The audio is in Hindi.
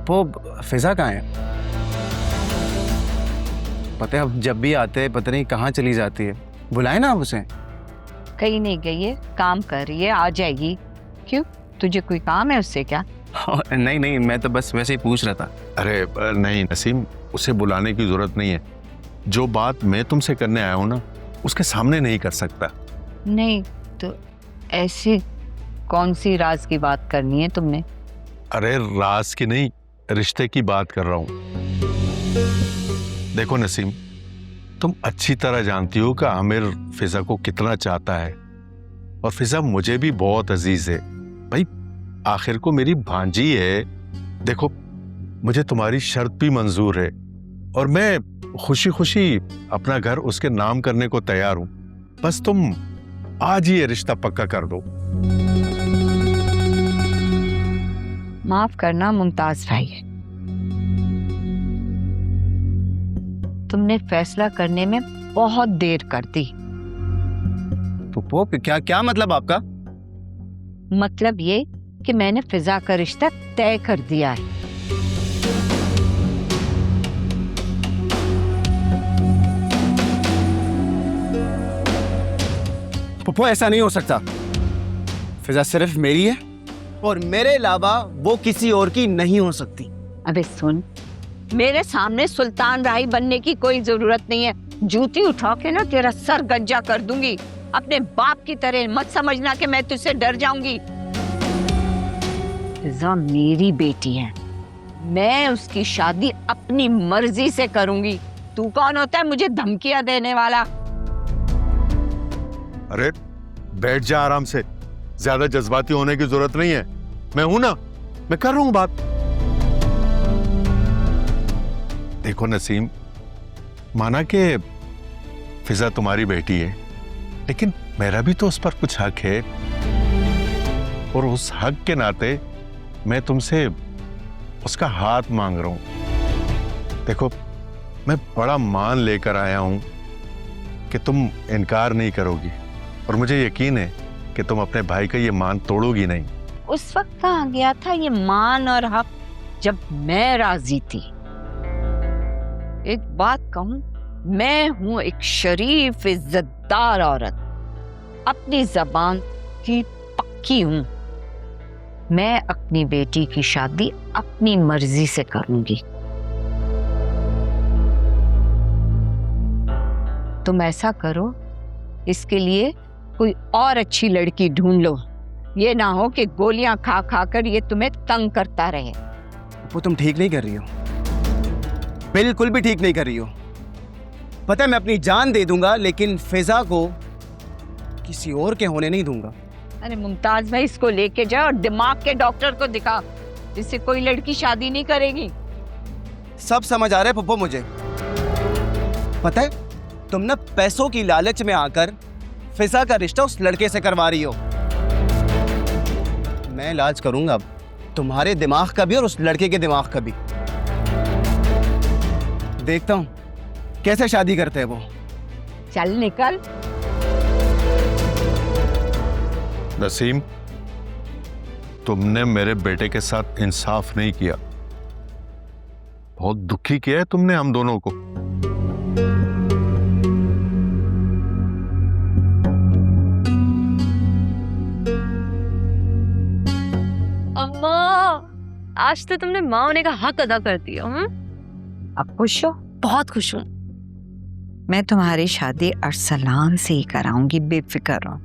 पप्पू फिजा कहाँ है? पता है अब जब भी आते हैं पता नहीं कहाँ चली जाती है। बुलाए ना आप उसे। कहीं नहीं गई है, काम कर रही है, आ जाएगी। क्यों, तुझे कोई काम है उससे क्या? नहीं नहीं, मैं तो बस वैसे ही पूछ रहा था। अरे नहीं नसीम, उसे बुलाने की जरूरत नहीं है। जो बात मैं तुमसे करने आया हूँ ना, उसके सामने नहीं कर सकता। नहीं तो ऐसी कौन सी राज की बात करनी है तुमने? अरे राज की नहीं, रिश्ते की बात कर रहा हूँ। देखो नसीम, तुम अच्छी तरह जानती हो कि आमिर फिजा को कितना चाहता है, और फिजा मुझे भी बहुत अजीज है। भाई आखिर को मेरी भांजी है। देखो मुझे तुम्हारी शर्त भी मंजूर है, और मैं खुशी खुशी अपना घर उसके नाम करने को तैयार हूं। बस तुम आज ही ये रिश्ता पक्का कर दो। माफ करना मुमताज भाई, तुमने फैसला करने में बहुत देर कर दी। पप्पू क्या क्या मतलब आपका? मतलब ये कि मैंने फिजा का रिश्ता तय कर दिया है। पप्पू ऐसा नहीं हो सकता। फिजा सिर्फ मेरी है और मेरे अलावा वो किसी और की नहीं हो सकती। अबे सुन, मेरे सामने सुल्तान राही बनने की कोई जरूरत नहीं है। जूती उठा के ना तेरा सर गंजा कर दूंगी। अपने बाप की तरह मत समझना कि मैं तुझसे डर जाऊंगी। फिजा मेरी बेटी है, मैं उसकी शादी अपनी मर्जी से करूंगी। तू कौन होता है मुझे धमकियां देने वाला? अरे बैठ जा आराम से, ज्यादा जज्बाती होने की जरूरत नहीं है। मैं हूं ना, मैं कर रहा हूं बात। देखो नसीम, माना कि फिजा तुम्हारी बेटी है, लेकिन मेरा भी तो उस पर कुछ हक है, और उस हक के नाते मैं तुमसे उसका हाथ मांग रहा हूं। देखो मैं बड़ा मान लेकर आया हूं कि तुम इनकार नहीं करोगी, और मुझे यकीन है कि तुम अपने भाई का ये मान तोड़ोगी नहीं। उस वक्त कहाँ गया था ये मान और हक, जब मैं राजी थी। एक बात कहूं, मैं हूं एक शरीफ इज्जतदार औरत, अपनी जबान की पक्की हूं। मैं अपनी बेटी की शादी अपनी मर्जी से करूंगी। तुम ऐसा करो, इसके लिए कोई और अच्छी लड़की ढूंढ लो। ये ना हो कि गोलियां खा खा कर ये तुम्हें तंग करता रहे। वो तुम ठीक नहीं कर रही हो, बिल्कुल भी ठीक नहीं कर रही हो। पता है मैं अपनी जान दे दूंगा, लेकिन फिजा को किसी और के होने नहीं दूंगा। अरे मुमताज भाई, इसको लेके जाओ और दिमाग के डॉक्टर को दिखा, जिससे कोई लड़की शादी नहीं करेगी। सब समझ आ रहा है पप्पू मुझे। पता है तुम ना पैसों की लालच में आकर फिजा का रिश्ता उस लड़के से करवा रही हो। मैं इलाज करूंगा अब तुम्हारे दिमाग का भी और उस लड़के के दिमाग का भी। देखता हूं कैसे शादी करते हैं वो। चल निकल। नसीम, तुमने मेरे बेटे के साथ इंसाफ नहीं किया। बहुत दुखी किया है तुमने हम दोनों को। अम्मा, आज तो तुमने माँ होने का हक अदा कर दिया। अब खुश हो? बहुत खुश हूँ। मैं तुम्हारी शादी अरसलान से ही कराऊंगी, बेफिक्र रहो।